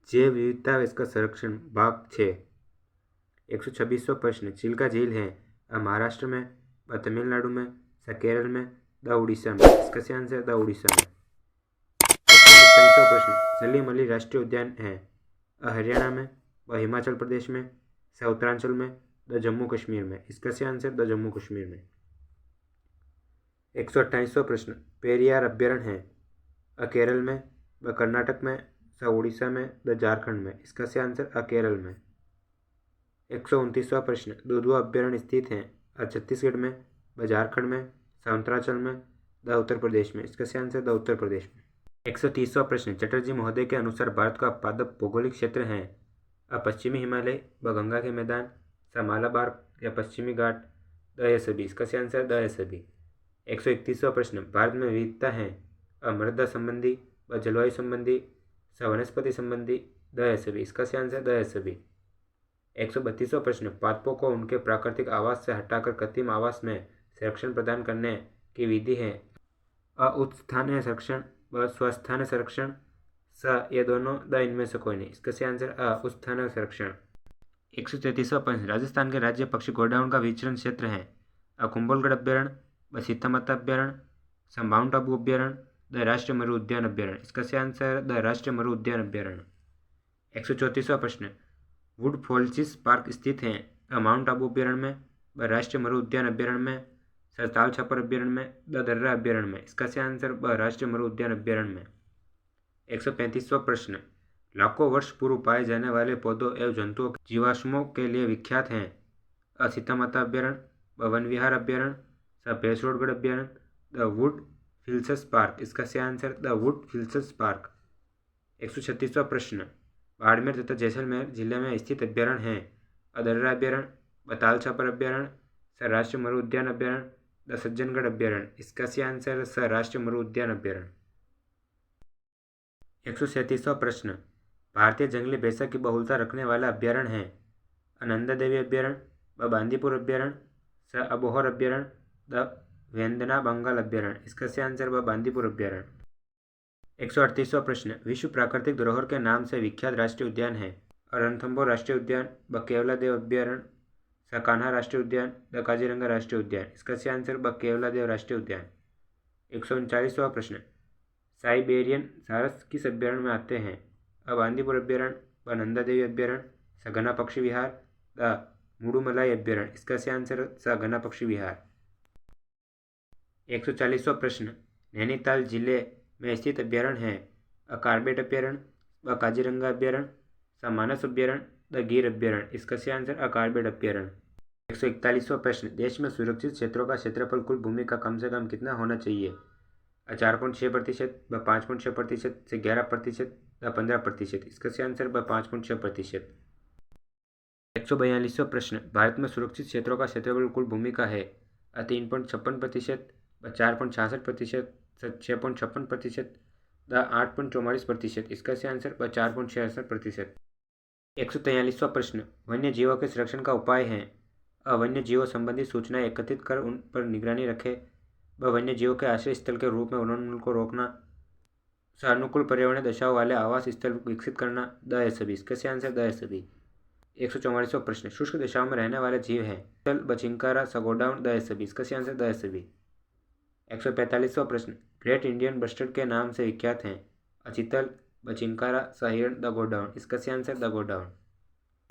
जैव विविधता व इसका संरक्षण भाग 6। 126वां प्रश्न, चिल्का झील है महाराष्ट्र में, तमिलनाडु में, केरल में, उड़ीसा में। इसका सही आंसर द उड़ीसा में। 127वां प्रश्न, सलीम अली राष्ट्रीय उद्यान है हरियाणा में, हिमाचल प्रदेश में, उत्तरांचल में, जम्मू कश्मीर में। इसका सही आंसर द जम्मू कश्मीर में। 128वां प्रश्न, पेरियार अभ्यारण्य है केरल में, कर्नाटक में, उड़ीसा में, झारखंड में। इसका सही आंसर केरल में। 129वां प्रश्न, दुधवा अभ्यारण्य स्थित है छत्तीसगढ़ में, झारखंड में, उत्तरांचल में, उत्तर प्रदेश में। इसका सही आंसर उत्तर प्रदेश में। 130वां प्रश्न, चटर्जी महोदय के अनुसार भारत का पादप भौगोलिक क्षेत्र है पश्चिमी हिमालय, गंगा के मैदान, मालाबार या पश्चिमी घाट, ये सभी। इसका सही आंसर द ये सभी। 131वां प्रश्न, भारत में विविधता है मृदा संबंधी, जलवायु संबंधी, वनस्पति संबंधी, ये सभी। इसका सही आंसर द ये सभी। 132वां प्रश्न, पादपों को उनके प्राकृतिक आवास से हटाकर कृत्रिम आवास में संरक्षण प्रदान करने की विधि है उत्स्थानीय संरक्षण व स्वस्थानीय संरक्षण, ये दोनों इनमें से कोई नहीं। इसका सही आंसर उत्स्थानीय संरक्षण। 133वां प्रश्न, राजस्थान के राज्य पक्षी गोडाउन का विचरण क्षेत्र है कुंभलगढ़ अभ्यारण्य, सीतामाता अभ्यारण्य, माउंट आबू अभ्यारण्य, राष्ट्रीय मरु उद्यान अभ्यारण्य। इसका सही आंसर द राष्ट्रीय मरु उद्यान अभ्यारण्य। 134वां प्रश्न, वुड फोल्चिस पार्क स्थित है माउंट आबू अभ्यारण्य में, राष्ट्रीय मरु उद्यान अभ्यारण्य में, ताल छापर अभ्यारण्य में, दर्रा अभ्यारण्य में। इसका सही आंसर राष्ट्रीय मरु उद्यान अभ्यारण्य में। 135वां प्रश्न, लाखों वर्ष पूर्व पाए जाने वाले पौधों एवं जंतुओं के जीवाश्मों के लिए विख्यात हैं सीतामाता अभ्यारण्य, वन विहार अभ्यारण्य, भैंसरोडगढ़ अभ्यारण्य, द वुड फिल्सस पार्क। इसका सही आंसर द वुड फिल्सस पार्क। 136वां प्रश्न, बाड़मेर तथा जैसलमेर जिले में स्थित अभ्यारण्य हैं दर्रा अभ्यारण्य, ताल छापर अभ्यारण्य, राष्ट्रीय मरु उद्यान अभ्यारण्य, सज्जनगढ़ अभ्यारण्य। इसका सही आंसर राष्ट्रीय मरु उद्यान अभ्यारण्य। 137वां प्रश्न, भारतीय जंगली भैंसा की बहुलता रखने वाला अभ्यारण्य है नंदा देवी अभ्यारण्य, बांदीपुर अभ्यारण्य, अबोहर अभ्यारण्य, वेंदना बंगाल अभ्यारण्य। इसका सही आंसर बांदीपुर अभ्यारण्य। 138वां प्रश्न, विश्व प्राकृतिक धरोहर के नाम से विख्यात राष्ट्रीय उद्यान है रणथंभौर राष्ट्रीय उद्यान, केवला देव अभ्यारण्य, कान्हा राष्ट्रीय उद्यान, काजीरंगा राष्ट्रीय उद्यान। इसका सही आंसर केवला देव राष्ट्रीय उद्यान। 139वां प्रश्न, साइबेरियन सारस किस अभ्यारण्य में आते हैं बांदीपुर अभ्यारण्य, नंदा देवी अभ्यारण्य, घना पक्षी विहार, मुडुमलाई अभ्यारण्य। इसका सही आंसर घना पक्षी विहार। 140वां प्रश्न, नैनीताल जिले में स्थित अभ्यारण्य है कार्बेट अभ्यारण्य, काजीरंगा अभ्यारण्य, मानस अभ्यारण्य, गिर अभ्यारण्य। इसका सही आंसर कार्बेट अभ्यारण्य। 141वां प्रश्न, देश में सुरक्षित क्षेत्रों का क्षेत्रफल कुल भूमि का कम से कम कितना होना चाहिए 4.6%, 5.6% से 11%, 15%। इसका सही आंसर 5.6%। 142वां प्रश्न, भारत में सुरक्षित क्षेत्रों का क्षेत्रफल कुल भूमि का है 3.56%, 4.66%, 6.56%, 8.44%। इसका सही आंसर 4.66%। 143वां प्रश्न, वन्य जीवों के संरक्षण का उपाय है वन्य जीवों संबंधी सूचनाएं एकत्रित कर उन पर निगरानी रखें, वन्य जीवों के आश्रय स्थल के रूप में उन्मूलन को रोकना, अनुकूल पर्यावरण दशाओं वाले आवास स्थल विकसित करना, ये सभी। इसका सही आंसर ये सभी। 144वां प्रश्न, शुष्क दशाओं में रहने वाले जीव हैं चल, बचिंकारा, सगोडाउन, ये सभी। इसका सही आंसर ये सभी। 145वां प्रश्न, ग्रेट इंडियन बस्टर्ड के नाम से विख्यात हैं चीतल, बचिंकारा, हिरण, गोडाउन। इसका सही आंसर गोडाउन।